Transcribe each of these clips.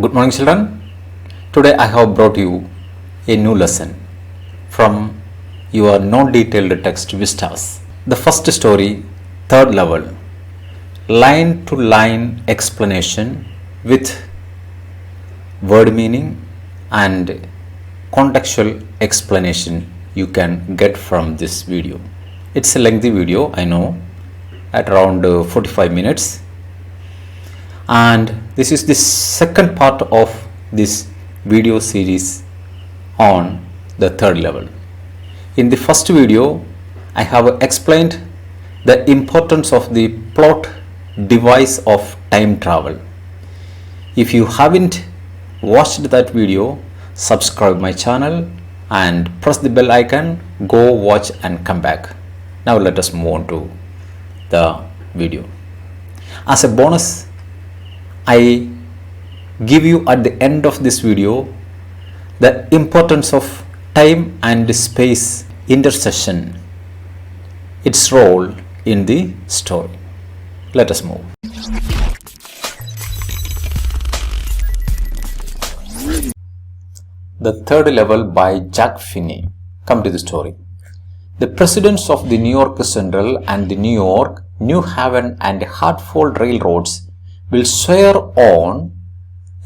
Good morning, children. Today I have brought you a new lesson from your non-detailed text vistas. The first story, third level, line to line explanation with word meaning and contextual explanation you can get from this video. It's a lengthy video, I know, at around 45 minutes. And this is the second part of this video series on the third level. In the first video, I have explained the importance of the plot device of time travel. If you haven't watched that video, subscribe my channel and press the bell icon, go watch and come back. Now let us move on to the video. As a bonus, I give you at the end of this video the importance of time and space intersection, its role in the story. Let us move. The third level by Jack Finney. Come to the story. The presidents of the New York Central and the New York, New Haven and Hartford railroads will swear on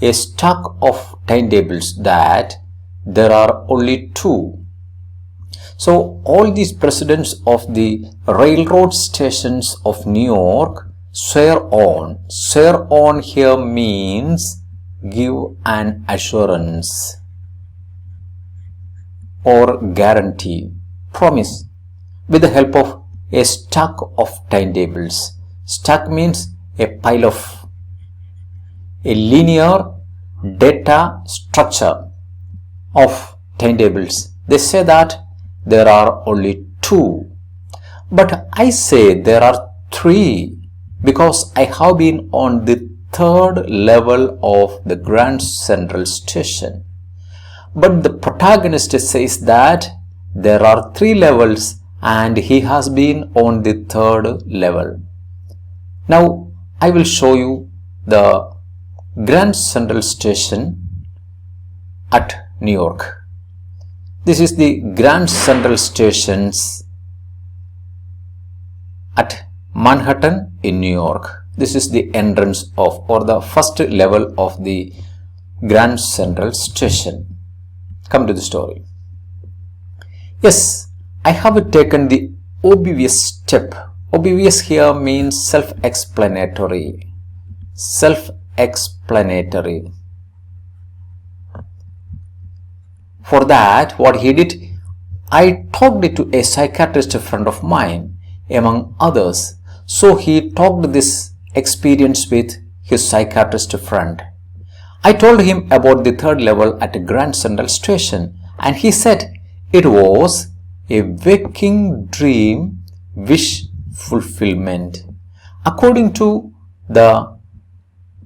a stack of timetables that there are only two. So all these presidents of the railroad stations of New York swear on. Swear on here means give an assurance or guarantee, promise, with the help of a stack of timetables. Stack means a pile of a linear data structure of timetables. They say that there are only two, but I say there are three because I have been on the third level of the Grand Central Station. But the protagonist says that there are three levels and he has been on the third level. Now I will show you the Grand Central Station at New York. This is the Grand Central Stations at Manhattan in New York. This is the entrance of or the first level of the Grand Central Station. Come to the story. Yes, I have taken the obvious step. Obvious here means self-explanatory. Self-explanatory. For that, what he did, I talked it to a psychiatrist friend of mine, among others. So he talked this experience with his psychiatrist friend. I told him about the third level at Grand Central Station, and he said it was a waking dream wish fulfillment. According to the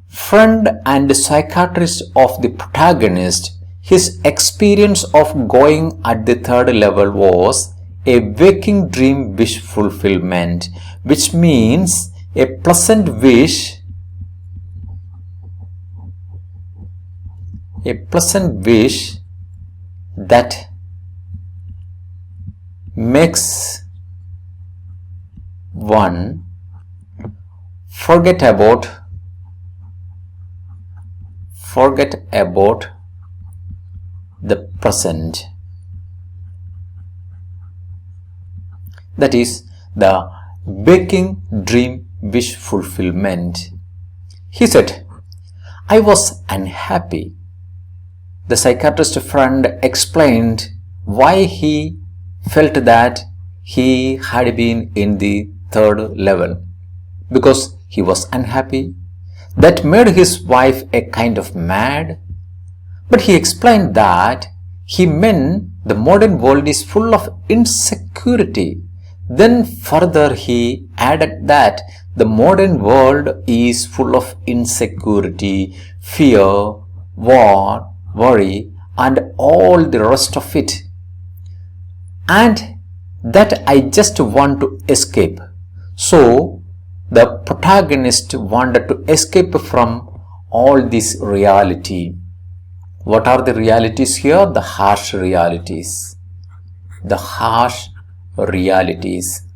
friend and psychiatrist of the protagonist, his experience of going at the third level was a waking dream wish fulfillment, which means a pleasant wish, that makes one forget about the present. That is the waking dream wish fulfillment. He said, I was unhappy. The psychiatrist friend explained why he felt that he had been in the third level. Because he was unhappy. That made his wife a kind of mad. But he explained that he meant the modern world is full of insecurity. Then further he added that the modern world is full of insecurity, fear, war, worry and all the rest of it. And that I just want to escape. So the protagonist wanted to escape from all this reality. What are the realities here? The harsh realities. The harsh realities.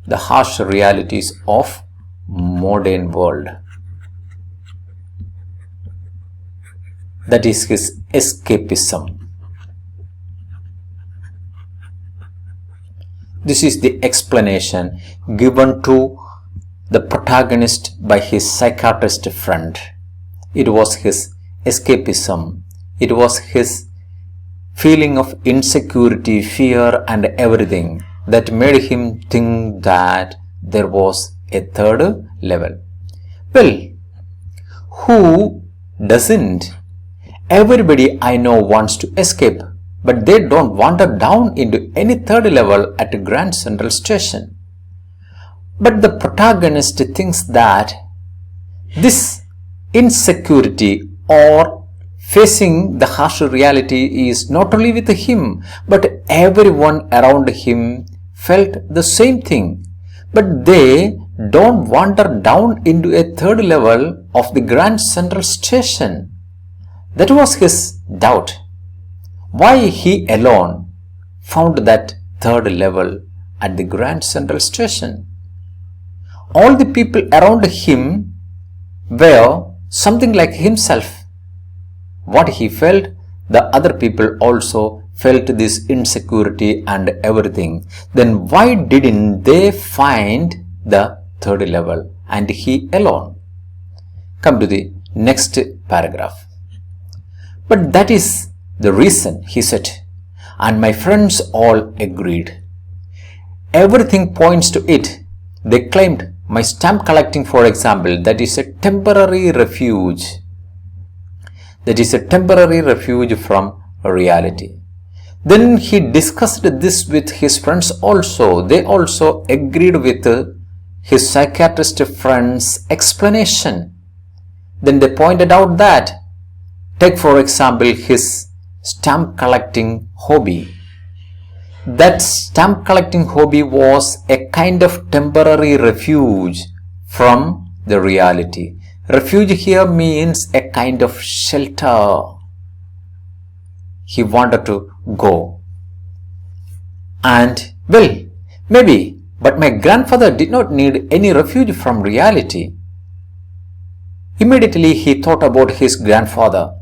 The harsh realities of modern world. That is his escapism. This is the explanation given to the protagonist by his psychiatrist friend. It was his escapism. It was his feeling of insecurity, fear and everything that made him think that there was a third level. Well, who doesn't? Everybody I know wants to escape, but they don't wander down into any third level at Grand Central Station. But the protagonist thinks that this insecurity or facing the harsh reality is not only with him, but everyone around him felt the same thing. But they don't wander down into a third level of the Grand Central Station. That was his doubt. Why he alone found that third level at the Grand Central Station? All the people around him were something like himself. What he felt, the other people also felt this insecurity and everything. Then why didn't they find the third level and he alone? Come to the next paragraph. But that is the reason, he said, and my friends all agreed. Everything points to it. They claimed my stamp collecting, for example, that is a temporary refuge. That is a temporary refuge from reality. Then he discussed this with his friends also. They also agreed with his psychiatrist friend's explanation. Then they pointed out that, take for example his stamp collecting hobby. That stamp collecting hobby was a kind of temporary refuge from the reality. Refuge here means a kind of shelter. He wanted to go. And well, maybe, but my grandfather did not need any refuge from reality. Immediately he thought about his grandfather.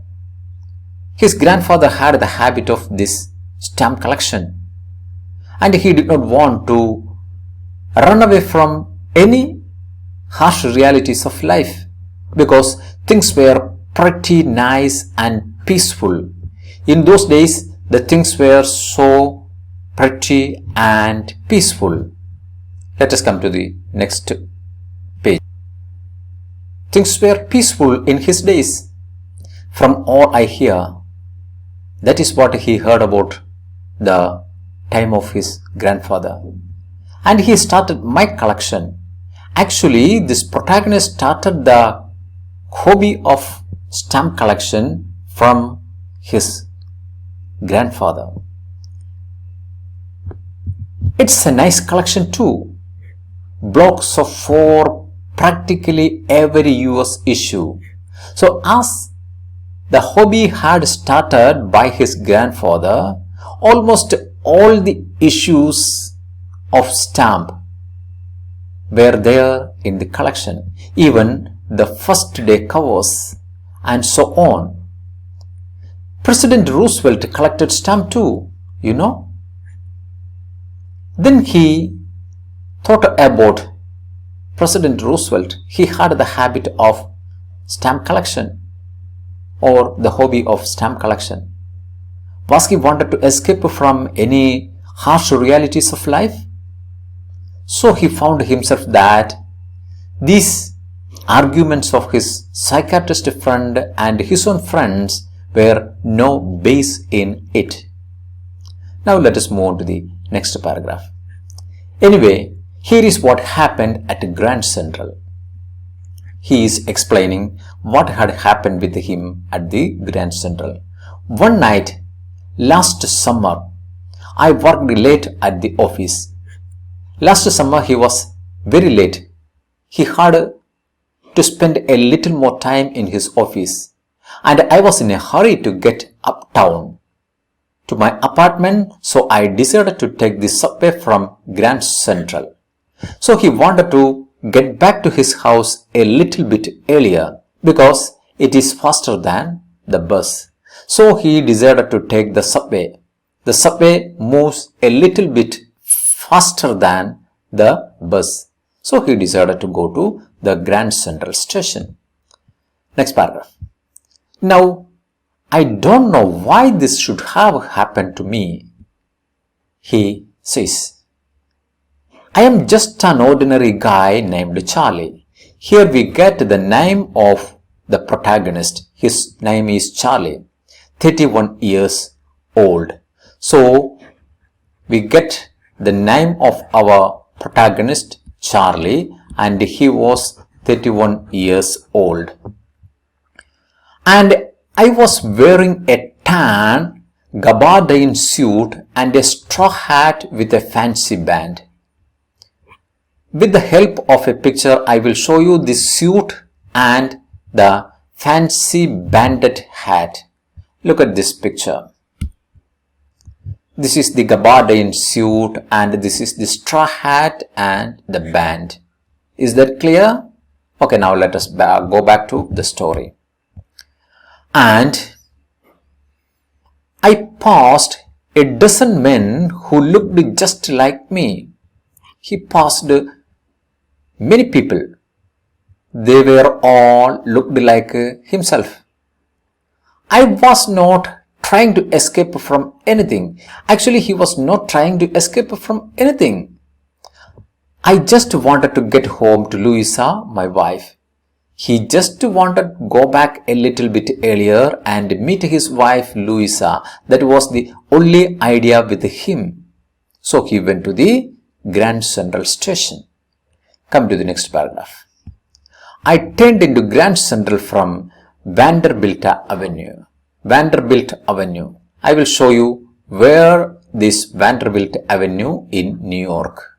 His grandfather had the habit of this stamp collection, and he did not want to run away from any harsh realities of life because things were pretty nice and peaceful. In those days, the things were so pretty and peaceful. Let us come to the next page. Things were peaceful in his days. From all I hear, that is what he heard about the time of his grandfather. And he started my collection. Actually, this protagonist started the hobby of stamp collection from his grandfather. It's a nice collection too. Blocks of 4, practically every US issue. So as the hobby had started by his grandfather, almost all the issues of stamp were there in the collection, even the first day covers and so on. President Roosevelt collected stamp too, you know. Then he thought about President Roosevelt. He had the habit of stamp collection or the hobby of stamp collection. Was he wanted to escape from any harsh realities of life? So he found himself that these arguments of his psychiatrist friend and his own friends were no base in it. Now let us move on to the next paragraph. Anyway, here is what happened at Grand Central. He is explaining what had happened with him at the Grand Central. One night, last summer, I worked late at the office. Last summer he was very late. He had to spend a little more time in his office, and I was in a hurry to get uptown to my apartment, so I decided to take the subway from Grand Central. So he wanted to get back to his house a little bit earlier because it is faster than the bus. So he decided to take the subway. The subway moves a little bit faster than the bus. So he decided to go to the Grand Central Station. Next paragraph. Now, I don't know why this should have happened to me, he says. I am just an ordinary guy named Charlie. Here we get the name of the protagonist. His name is Charlie, 31 years old. So, we get the name of our protagonist, Charlie, and he was 31 years old. And I was wearing a tan gabardine suit and a straw hat with a fancy band. With the help of a picture, I will show you the suit and the fancy banded hat. Look at this picture. This is the gabardine suit and this is the straw hat and the band. Is that clear? Okay, now let us go back to the story. And I passed a dozen men who looked just like me. He passed many people. They were all looked like himself. I was not trying to escape from anything. Actually, he was not trying to escape from anything. I just wanted to get home to Louisa, my wife. He just wanted to go back a little bit earlier and meet his wife Louisa. That was the only idea with him. So he went to the Grand Central Station. Come to the next paragraph. I turned into Grand Central from Vanderbilt Avenue. Vanderbilt Avenue. I will show you where this Vanderbilt Avenue in New York.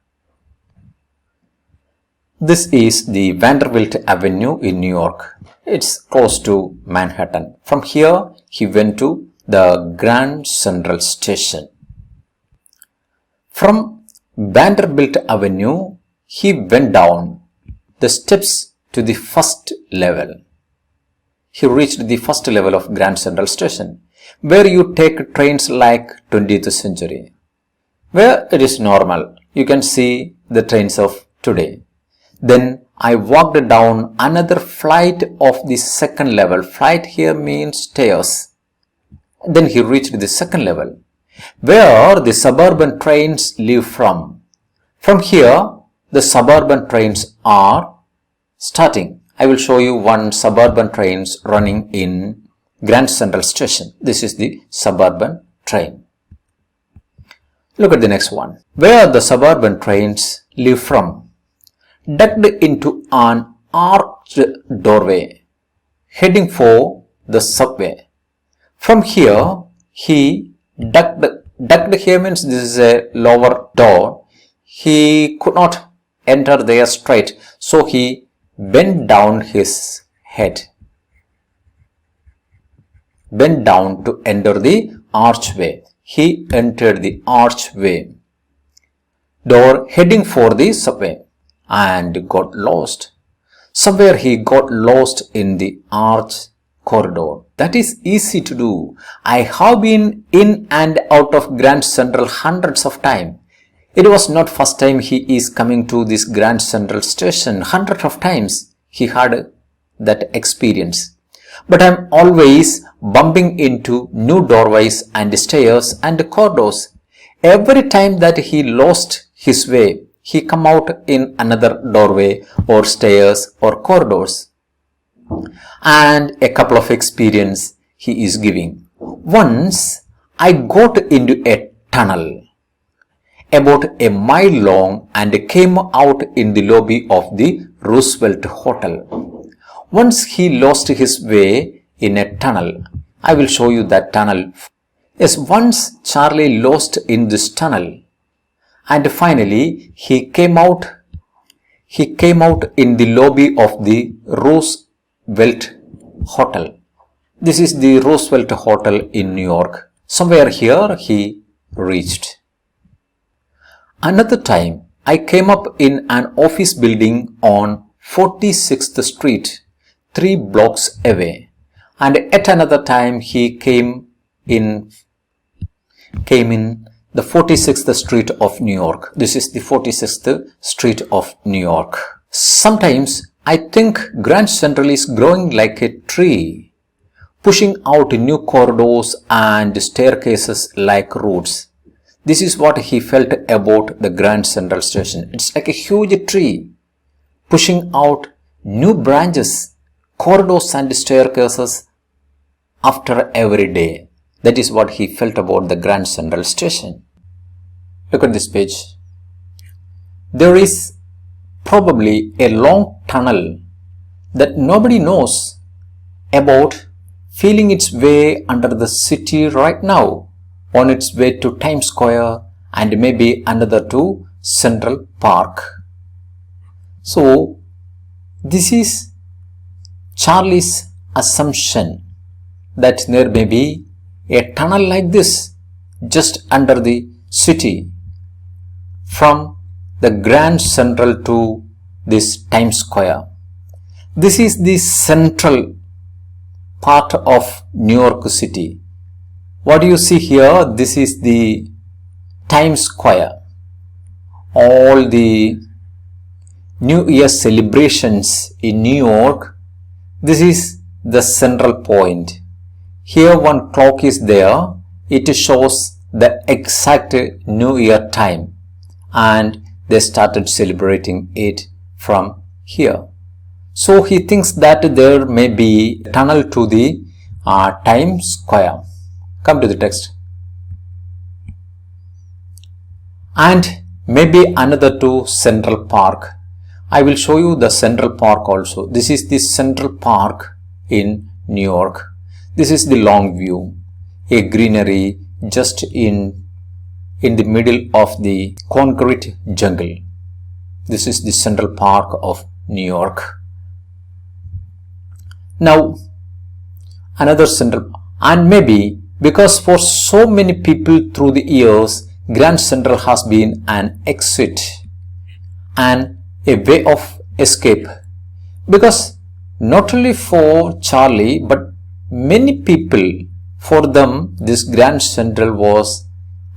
This is the Vanderbilt Avenue in New York. It's close to Manhattan. From here, he went to the Grand Central Station. From Vanderbilt Avenue, he went down the steps to the first level. He reached the first level of Grand Central Station, where you take trains like 20th century, where it is normal. You can see the trains of today. Then I walked down another flight of the second level. Flight here means stairs. Then he reached the second level, where the suburban trains leave from. From here, the suburban trains are starting. I will show you one suburban trains running in Grand Central Station. This is the suburban train. Look at the next one. Where the suburban trains leave from. Ducked into an arched doorway, heading for the subway. From here, he ducked here means this is a lower door. He could not enter there straight, so he bent down his head. Bent down to enter the archway. He entered the archway door heading for the subway and got lost. Somewhere he got lost in the arch corridor. That is easy to do. I have been in and out of Grand Central hundreds of times. It was not first time he is coming to this Grand Central Station. Hundreds of times he had that experience. But I am always bumping into new doorways and stairs and corridors. Every time that he lost his way, he come out in another doorway or stairs or corridors. And a couple of experience he is giving. Once I got into a tunnel about a mile long and came out in the lobby of the Roosevelt Hotel. Once he lost his way in a tunnel. I will show you that tunnel. Yes, once Charlie lost in this tunnel. And finally, he came out he came out in the lobby of the Roosevelt Hotel. This is the Roosevelt Hotel in New York. Somewhere here he reached. Another time, I came up in an office building on 46th Street, 3 blocks away. And at another time, he came in the 46th Street of New York. This is the 46th Street of New York. Sometimes I think Grand Central is growing like a tree, pushing out new corridors and staircases like roots. This is what he felt about the Grand Central Station. It's like a huge tree, pushing out new branches, corridors and staircases after every day. That is what he felt about the Grand Central Station. Look at this page. There is probably a long tunnel that nobody knows about, feeling its way under the city right now, on its way to Times Square and maybe another to Central Park. So, this is Charlie's assumption that there may be a tunnel like this just under the city from the Grand Central to this Times Square. This is the central part of New York City. What do you see here? This is the Times Square. All the New Year celebrations in New York, this is the central point. Here one clock is there. It shows the exact New Year time, and they started celebrating it from here. So he thinks that there may be a tunnel to the Times Square. Come to the text. And maybe another to Central Park. I will show you the Central Park also. This is the Central Park in New York. This is the long view. A greenery just in the middle of the concrete jungle. This is the Central Park of New York. Now, another Central, and maybe because for so many people through the years, Grand Central has been an exit and a way of escape. Because not only for Charlie, but many people, for them, this Grand Central was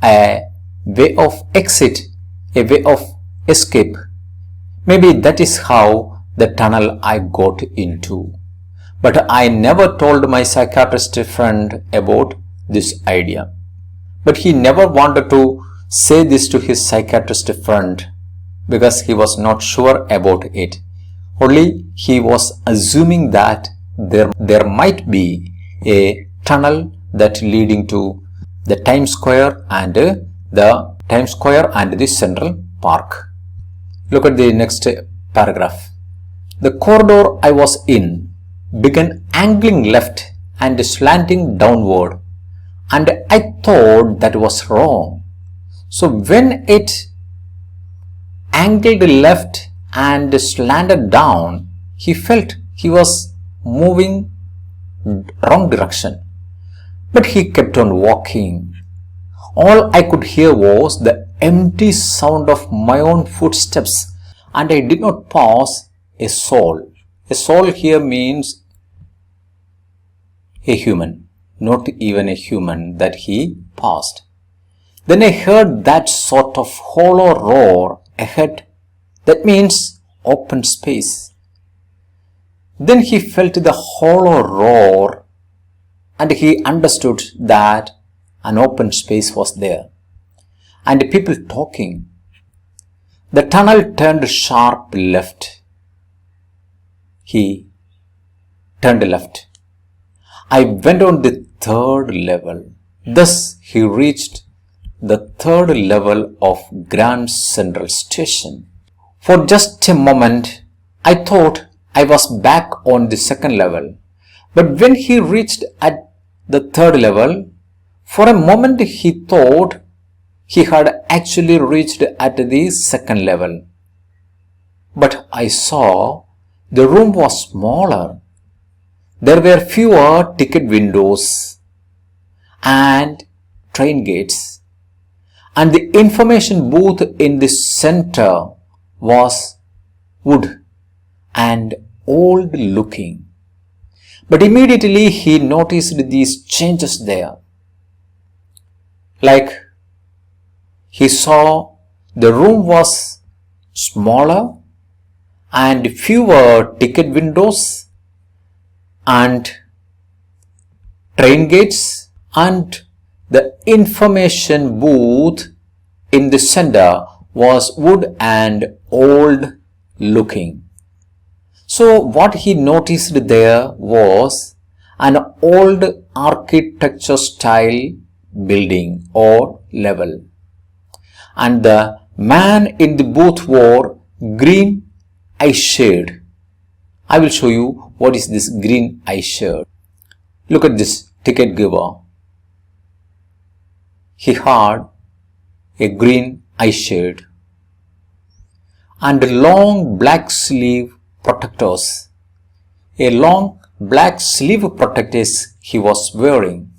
a way of exit, a way of escape. Maybe that is how the tunnel I got into. But I never told my psychiatrist friend about this idea. But he never wanted to say this to his psychiatrist friend because he was not sure about it. Only he was assuming that there might be a tunnel that leading to the Times Square and the Central Park. Look at the next paragraph. The corridor I was in began angling left and slanting downward, and I thought that was wrong. So when it angled left and slanted down, he felt he was moving wrong direction. But he kept on walking. All I could hear was the empty sound of my own footsteps, and I did not pass a soul. A soul here means a human, not even a human that he passed. Then I heard that sort of hollow roar ahead. That means open space. Then he felt the hollow roar and he understood that an open space was there and people talking. The tunnel turned sharp left. He turned left. I went on the third level. Thus he reached the third level of Grand Central Station. For just a moment, I thought I was back on the second level. But when he reached at the third level, for a moment he thought he had actually reached at the second level. But I saw the room was smaller. There were fewer ticket windows and train gates, and the information booth in the center was wood and old looking. But immediately he noticed these changes there. Like he saw the room was smaller and fewer ticket windows and train gates, and the information booth in the center was wood and old looking. So what he noticed there was an old architecture style building or level, and the man in the booth wore green eye shade. I will show you what is this green eye shade. Look at this ticket giver. He had a green eye shade and long black sleeve protectors. A long black sleeve protectors he was wearing.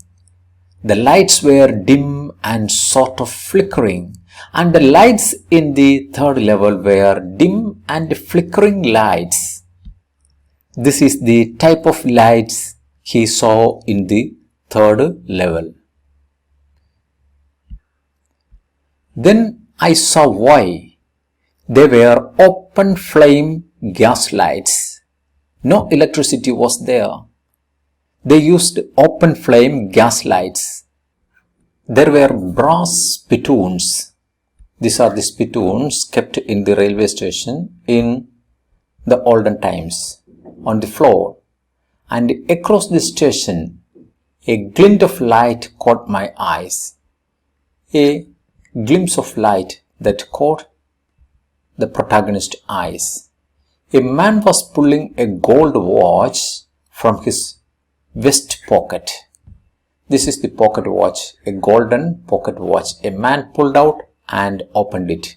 The lights were dim and sort of flickering, and the lights in the third level were dim and flickering lights. This is the type of lights he saw in the third level. Then I saw why. They were open flame gas lights. No electricity was there. They used open flame gas lights. There were brass spittoons. These are the spittoons kept in the railway station in the olden times on the floor. And across the station, a glint of light caught my eyes. A glimpse of light that caught the protagonist's eyes. A man was pulling a gold watch from his vest pocket. This is the pocket watch, a golden pocket watch. A man pulled out and opened it.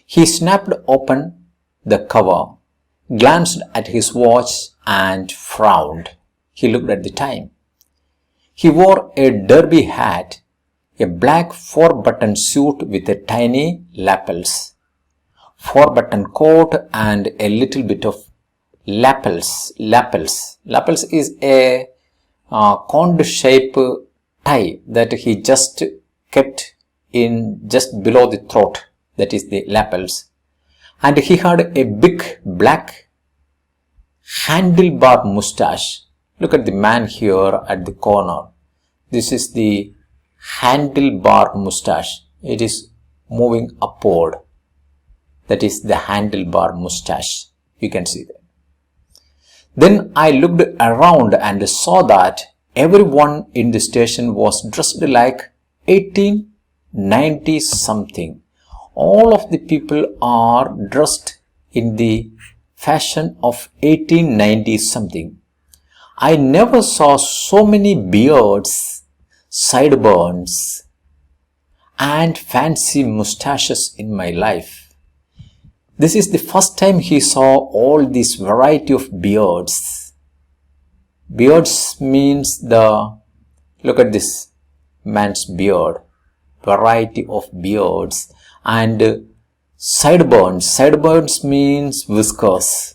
He snapped open the cover, glanced at his watch and frowned. He looked at the time. He wore a derby hat, a black 4-button suit with a tiny lapels, 4-button coat and a little bit of lapels. Lapels is a coned shape tie that he just kept in just below the throat. That is the lapels. And he had a big black handlebar mustache. Look at the man here at the corner. This is the handlebar mustache. It is moving upward. That is the handlebar mustache. You can see that. Then I looked around and saw that everyone in the station was dressed like 1890 something. All of the people are dressed in the fashion of 1890 something. I never saw so many beards, sideburns, and fancy mustaches in my life. This is the first time he saw all this variety of beards. Beards means look at this man's beard, variety of beards, and sideburns. Sideburns means whiskers.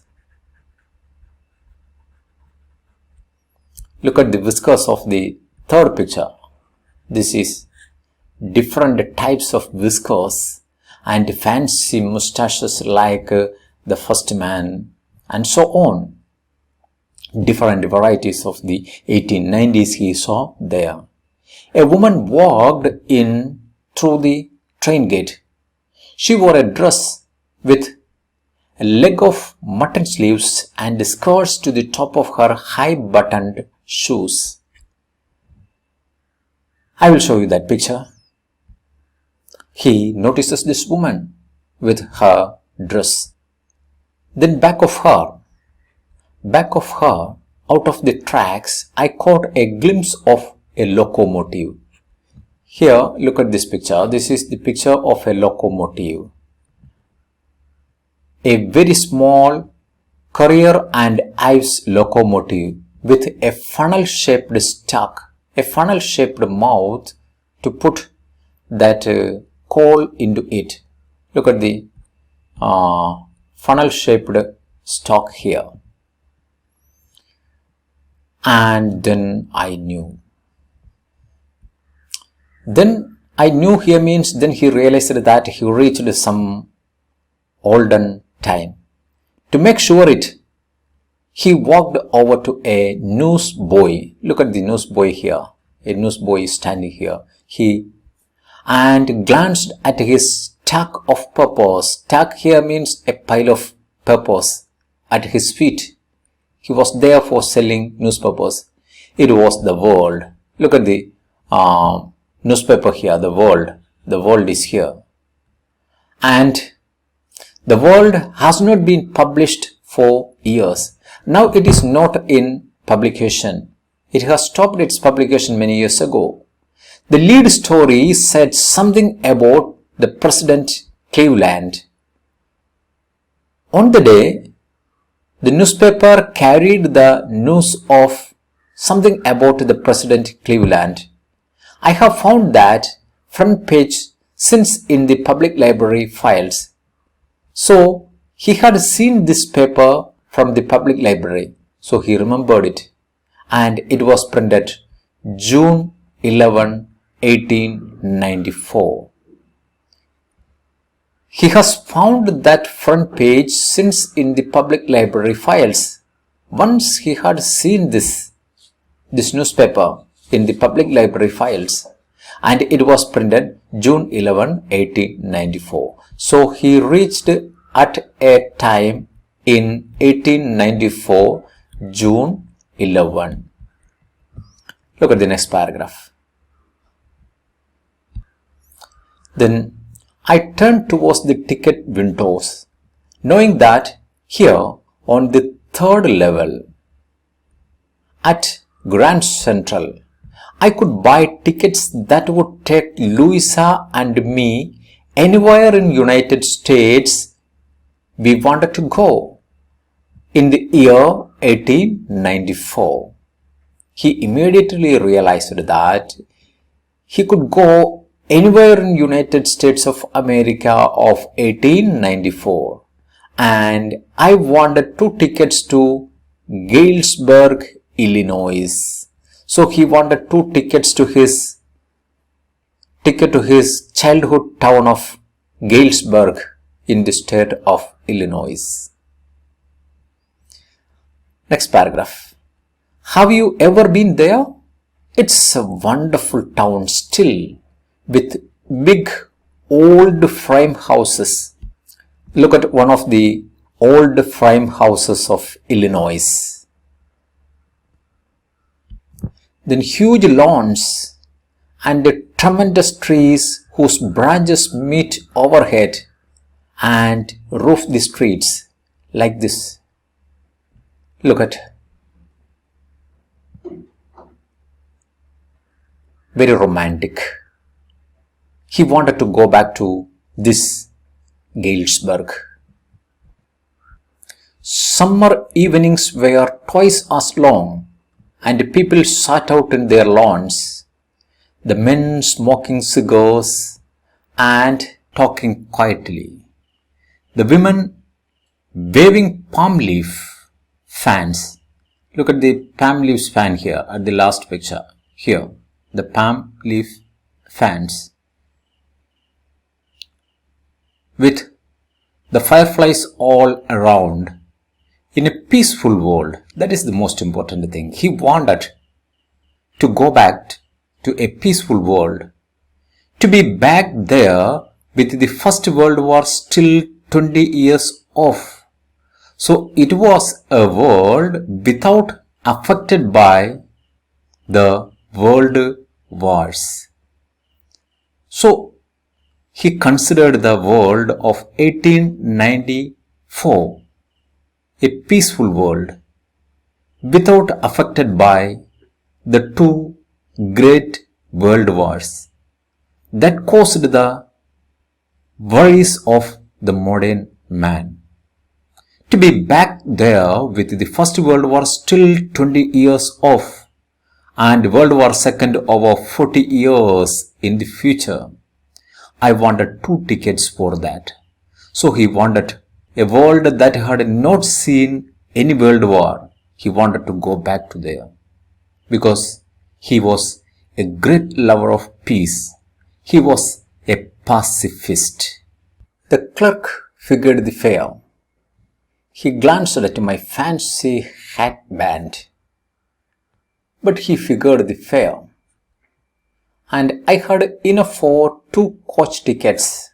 Look at the whiskers of the third picture. This is different types of whiskers and fancy mustaches like the first man, and so on. Different varieties of the 1890s he saw there. A woman walked in through the train gate. She wore a dress with a leg of mutton sleeves and skirts to the top of her high-buttoned shoes. I will show you that picture. He notices this woman with her dress. Then back of her, out of the tracks, I caught a glimpse of a locomotive. Here, look at this picture. This is the picture of a locomotive. a very small courier and ives locomotive with a funnel-shaped stalk, a funnel-shaped mouth to put that coal into it. Look at the funnel-shaped stalk here. And then I knew. Then I knew here means then he realized that he reached some olden time. To make sure it, he walked over to a newsboy. Look at the newsboy here. A newsboy is standing here. And glanced at his stack of papers. Stack here means a pile of papers at his feet. He was there for selling newspapers. It was the world. Look at the newspaper here, the world. The world is here. And the world has not been published for years. Now it is not in publication. It has stopped its publication many years ago. The lead story said something about the President Cleveland. On the day, the newspaper carried the news of something about the President Cleveland. I have found that front page since in the public library files. So he had seen this paper from the public library. So he remembered it. And it was printed June 11, 1894. He has found that front page since in the public library files. Once he had seen this newspaper in the public library files, and it was printed June 11, 1894. So he reached at a time in 1894, June 11. Look at the next paragraph. Then I turned towards the ticket windows, knowing that here on the third level at Grand Central, I could buy tickets that would take Louisa and me anywhere in United States we wanted to go in the year 1894. He immediately realized that he could go anywhere in United States of America of 1894, and I wanted 2 tickets to Galesburg, Illinois. So he wanted 2 tickets to his childhood town of Galesburg in the state of Illinois. Next paragraph. Have you ever been there? It's a wonderful town still, with big old frame houses. Look at one of the old frame houses of Illinois. Then huge lawns and tremendous trees whose branches meet overhead and roof the streets like this. Look at. Very romantic. He wanted to go back to this Galesburg. Summer evenings were twice as long, and people sat out in their lawns, the men smoking cigars and talking quietly, the women waving palm leaf fans. Look at the palm leaves fan here at the last picture. Here, the palm leaf fans, with the fireflies all around, in a peaceful world. That is the most important thing. He wanted to go back to a peaceful world, to be back there with the First World War still 20 years off. So it was a world without affected by the world wars. So he considered the world of 1894 a peaceful world without affected by the 2 great world wars that caused the worries of the modern man. To be back there with the First World War still 20 years off and World War II over 40 years in the future. I wanted 2 tickets for that. So he wanted a world that had not seen any world war. He wanted to go back to there because he was a great lover of peace. He was a pacifist. The clerk figured the fare. He glanced at my fancy hatband, but he figured the fare, and I had enough for 2 coach tickets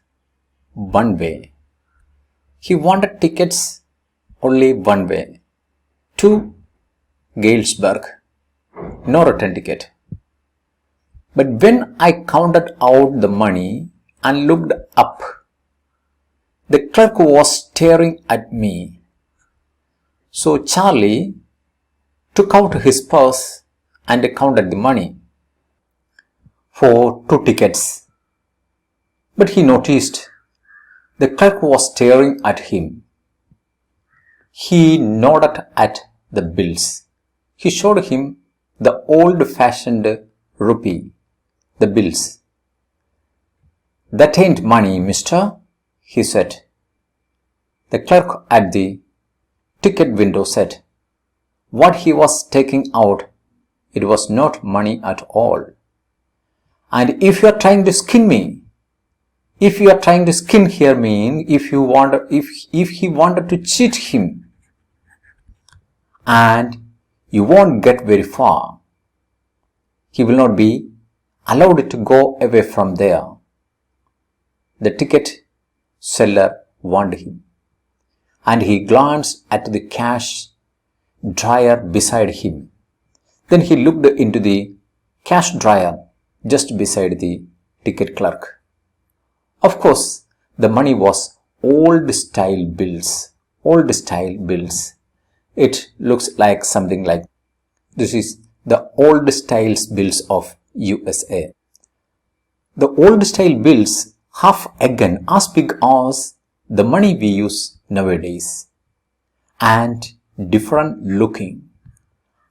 one way. He wanted tickets only one way, to Galesburg, no return ticket. But when I counted out the money and looked up, the clerk was staring at me. So Charlie took out his purse and counted the money for 2 tickets. But he noticed the clerk was staring at him. He nodded at the bills. He showed him the old-fashioned rupee, the bills. "That ain't money, mister," he said. The clerk at the ticket window said, what he was taking out, it was not money at all. "And if you are trying to skin me, if you are trying to skin here mean if he wanted to cheat him, and you won't get very far. He will not be allowed to go away from there," the ticket seller warned him. And he glanced at the cash drawer beside him. Then he looked into the cash drawer just beside the ticket clerk. Of course, the money was old-style bills. Old-style bills. It looks like something like this is the old-style bills of USA. The old-style bills half again as big as the money we use nowadays, and different looking.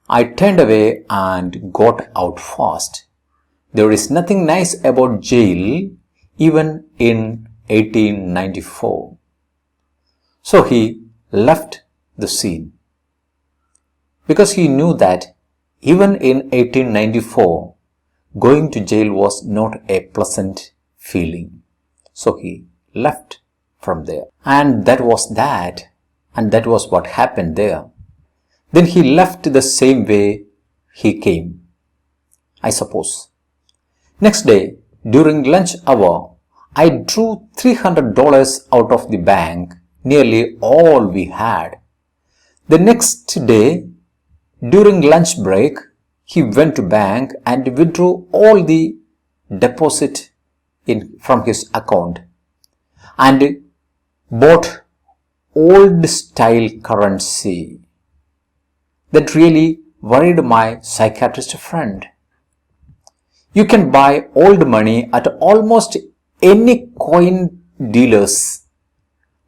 I turned away and got out fast. There is nothing nice about jail even in 1894. So he left the scene because he knew that even in 1894 going to jail was not a pleasant feeling. So he left from there. And that was that. And that was what happened there. Then he left the same way he came, I suppose. Next day, during lunch hour, I drew $300 out of the bank, nearly all we had. The next day, during lunch break, he went to bank and withdrew all the deposit from his account and bought old-style currency. That really worried my psychiatrist friend. You can buy old money at almost any coin dealers,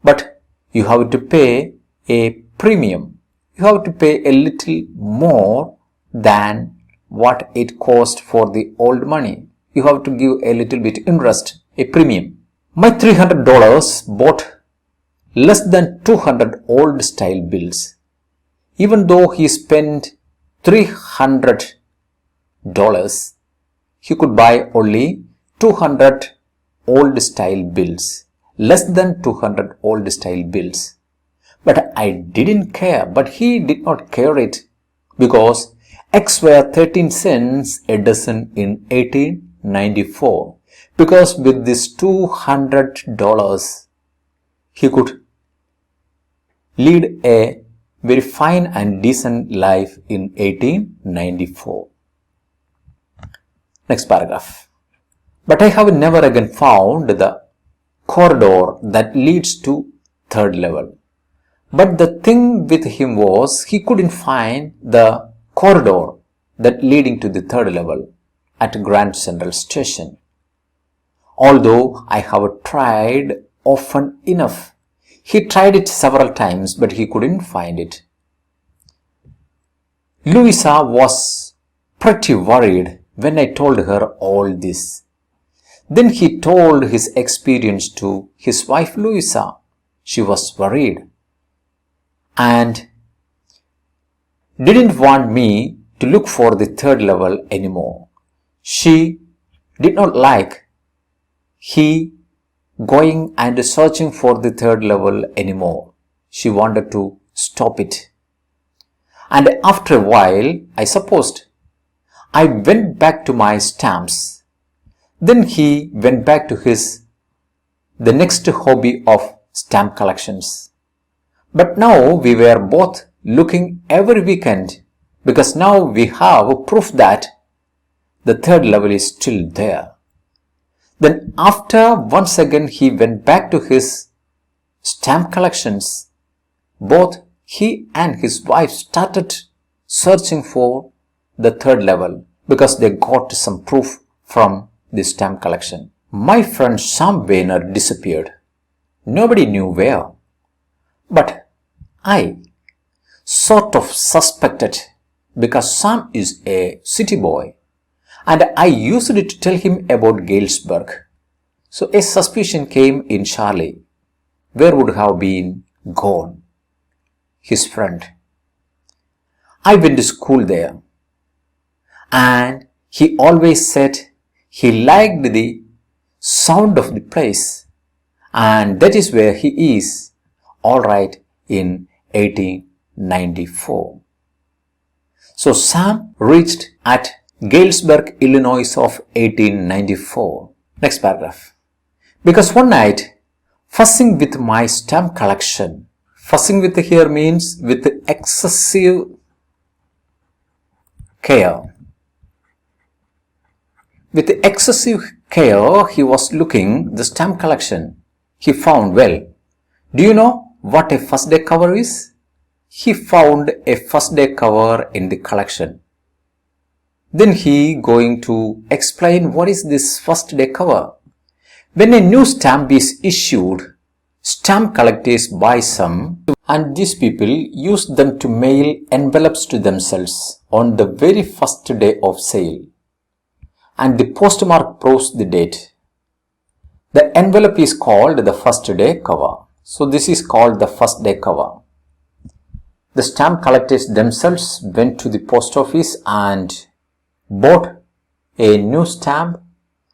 but you have to pay a premium. You have to pay a little more than what it cost for the old money. You have to give a little bit interest, a premium. My $300 bought less than 200 old-style bills. Even though he spent $300, he could buy only 200 old-style bills, less than 200 old-style bills. But I didn't care, but he did not care it, because eggs were 13 cents a dozen in 1894. Because with this $200, he could lead a very fine and decent life in 1894. Next paragraph. But I have never again found the corridor that leads to third level. But the thing with him was he couldn't find the corridor that leading to the third level at Grand Central Station. Although I have tried often enough, He tried it several times, but he couldn't find it. Louisa was pretty worried when I told her all this. Then he told his experience to his wife Louisa. She was worried and didn't want me to look for the third level anymore. She did not like he going and searching for the third level anymore. She wanted to stop it. And after a while, I supposed, I went back to my stamps. Then he went back to the next hobby of stamp collections. But now we were both looking every weekend because now we have proof that the third level is still there. Then after once again he went back to his stamp collections, both he and his wife started searching for the third level because they got some proof from the stamp collection. My friend Sam Weiner disappeared. Nobody knew where. But I sort of suspected because Sam is a city boy and I used to tell him about Galesburg. So a suspicion came in Charlie. Where would have been gone his friend? I went to school there and he always said he liked the sound of the place and that is where he is, all right, in 1894. So Sam reached at Galesburg, Illinois of 1894. Next paragraph. Because one night, fussing with my stamp collection, fussing with here means with excessive care. With excessive care, he was looking the stamp collection. He found, well, do you know what a first day cover is? He found a first day cover in the collection. Then he going to explain what is this first day cover. When a new stamp is issued, stamp collectors buy some and these people use them to mail envelopes to themselves on the very first day of sale. And the postmark proves the date. The envelope is called the first day cover. So this is called the first day cover. The stamp collectors themselves went to the post office and bought a new stamp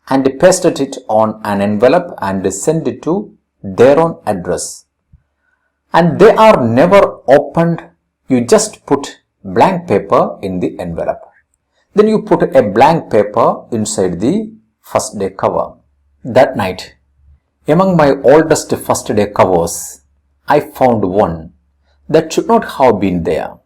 and pasted it on an envelope and sent it to their own address. And they are never opened. You just put blank paper in the envelope. Then you put a blank paper inside the first day cover. That night, among my oldest first day covers, I found one that should not have been there.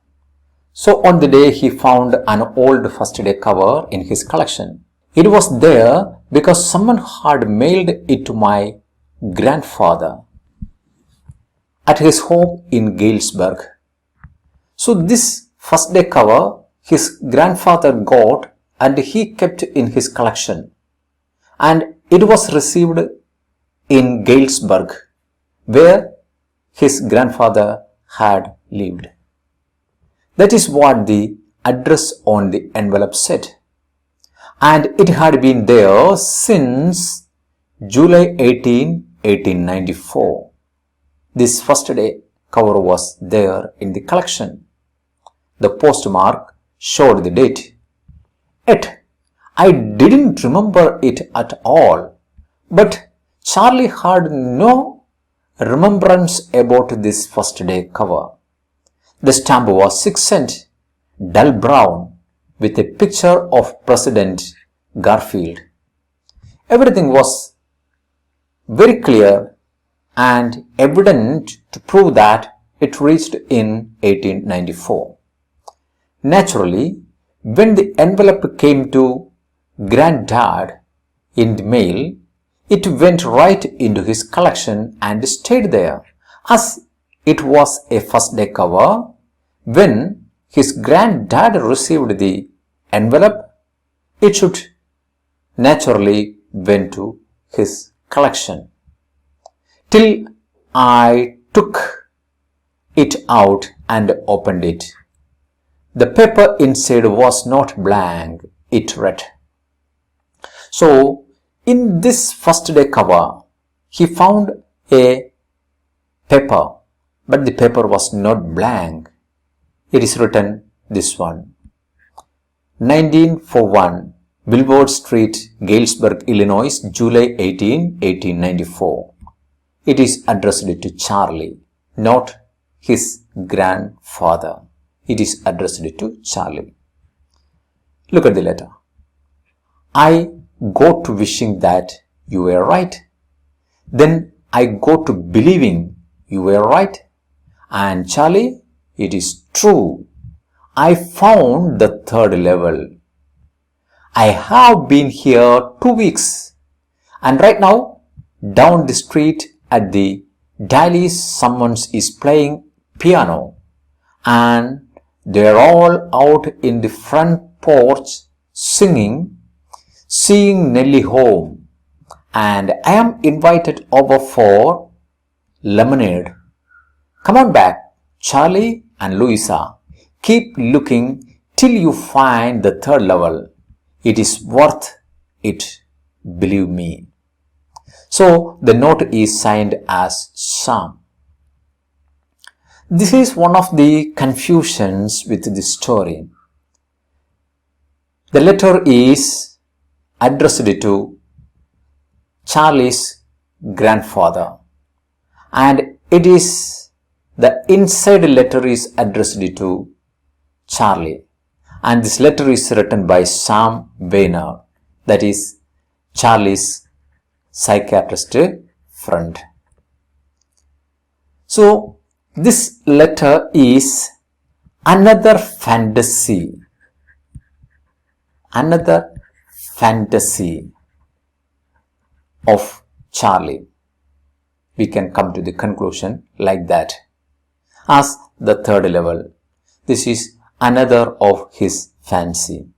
So on the day he found an old first day cover in his collection. It was there because someone had mailed it to my grandfather at his home in Galesburg. So this first day cover his grandfather got and he kept in his collection. And it was received in Galesburg where his grandfather had lived. That is what the address on the envelope said. And it had been there since July 18, 1894. This first day cover was there in the collection. The postmark showed the date. Yet, I didn't remember it at all. But Charlie had no remembrance about this first day cover. The stamp was 6 cents, dull brown, with a picture of President Garfield. Everything was very clear and evident to prove that it reached in 1894. Naturally, when the envelope came to Granddad in the mail, it went right into his collection and stayed there. As it was a first day cover, when his granddad received the envelope, it should naturally went to his collection. Till I took it out and opened it. The paper inside was not blank, it read. So, in this first day cover, he found a paper, but the paper was not blank. It is written this one. 1941, Billboard Street, Galesburg, Illinois, July 18, 1894. It is addressed to Charlie, not his grandfather. It is addressed to Charlie. Look at the letter. I go to wishing that you were right. Then I go to believing you were right. And Charlie, it is true. I found the third level. I have been here 2 weeks. And right now, down the street at the daily, someone is playing piano. And they're all out in the front porch singing, seeing Nellie home. And I am invited over for lemonade. Come on back, Charlie and Louisa. Keep looking till you find the third level. It is worth it, believe me. So the note is signed as Sam. This is one of the confusions with the story. The letter is addressed to Charlie's grandfather, and it is the inside letter is addressed to Charlie, and this letter is written by Sam Weiner, that is Charlie's psychiatrist friend. So this letter is another fantasy of Charlie. We can come to the conclusion like that. As the third level, this is another of his fancy.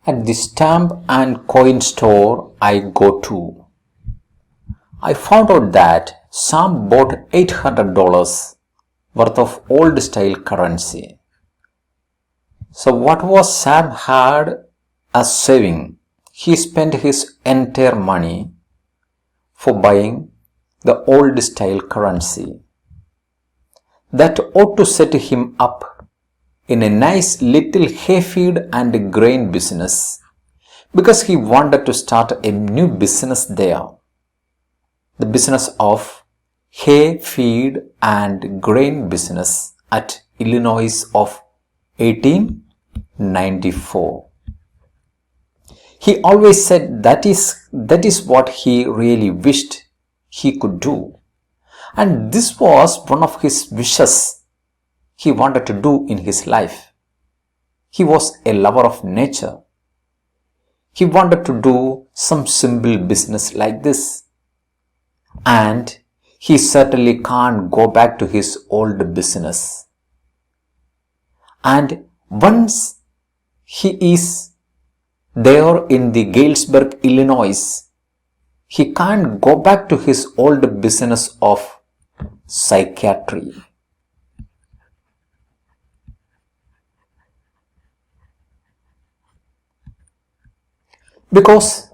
At the stamp and coin store I go to, I found out that Sam bought $800 worth of old style currency. So what was Sam had as saving? He spent his entire money for buying the old style currency. That ought to set him up in a nice little hayfield and grain business, because he wanted to start a new business there. The business of hayfield and grain business at Illinois of 1894. He always said that is what he really wished he could do. And this was one of his wishes he wanted to do in his life. He was a lover of nature. He wanted to do some simple business like this. And he certainly can't go back to his old business. And once he is there in the Galesburg, Illinois, he can't go back to his old business of psychiatry. Because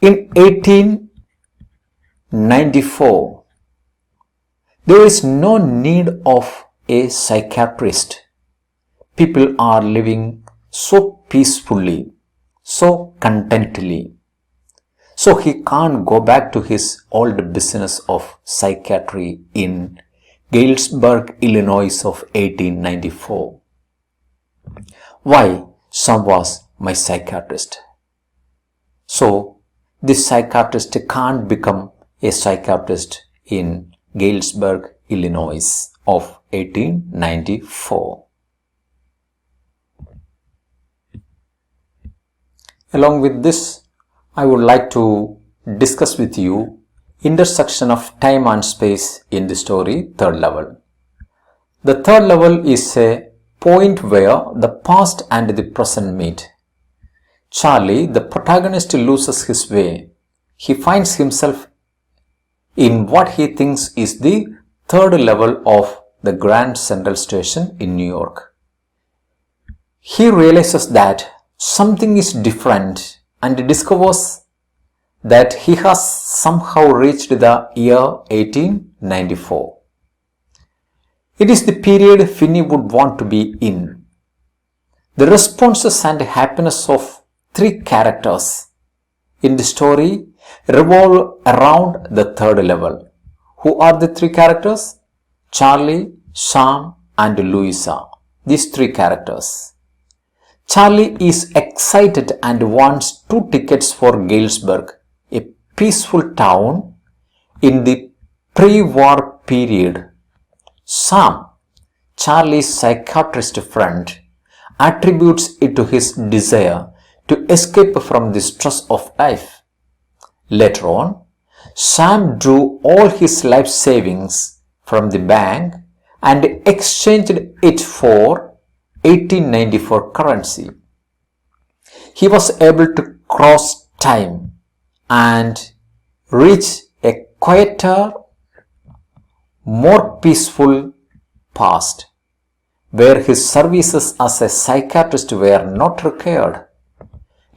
in 1894, there is no need of a psychiatrist. People are living so peacefully, so contently. So he can't go back to his old business of psychiatry in Galesburg, Illinois of 1894. Why? Sam was my psychiatrist. So this psychiatrist can't become a psychiatrist in Galesburg, Illinois of 1894. Along with this, I would like to discuss with you intersection of time and space in the story third level. The third level is a point where the past and the present meet. Charlie, the protagonist, loses his way. He finds himself in what he thinks is the third level of the Grand Central Station in New York. He realizes that something is different and discovers that he has somehow reached the year 1894. It is the period Finney would want to be in. The responses and happiness of three characters in the story revolve around the third level. Who are the three characters? Charlie, Sam, and Louisa. These three characters. Charlie is excited and wants 2 tickets for Galesburg, a peaceful town in the pre-war period. Sam, Charlie's psychiatrist friend, attributes it to his desire to escape from the stress of life. Later on, Sam drew all his life savings from the bank and exchanged it for 1894 currency. He was able to cross time and reach a quieter, more peaceful past, where his services as a psychiatrist were not required.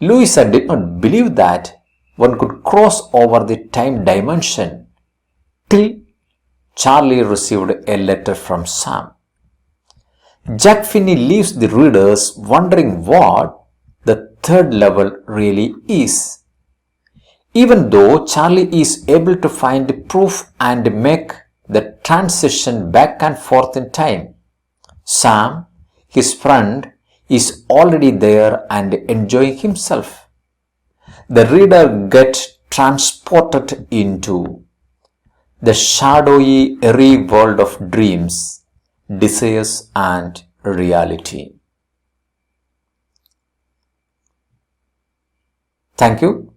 Louisa did not believe that one could cross over the time dimension till Charlie received a letter from Sam. Jack Finney leaves the readers wondering what the third level really is. Even though Charlie is able to find proof and make the transition back and forth in time, Sam, his friend, is already there and enjoying himself. The reader gets transported into the shadowy, airy world of dreams, desires, and reality. Thank you.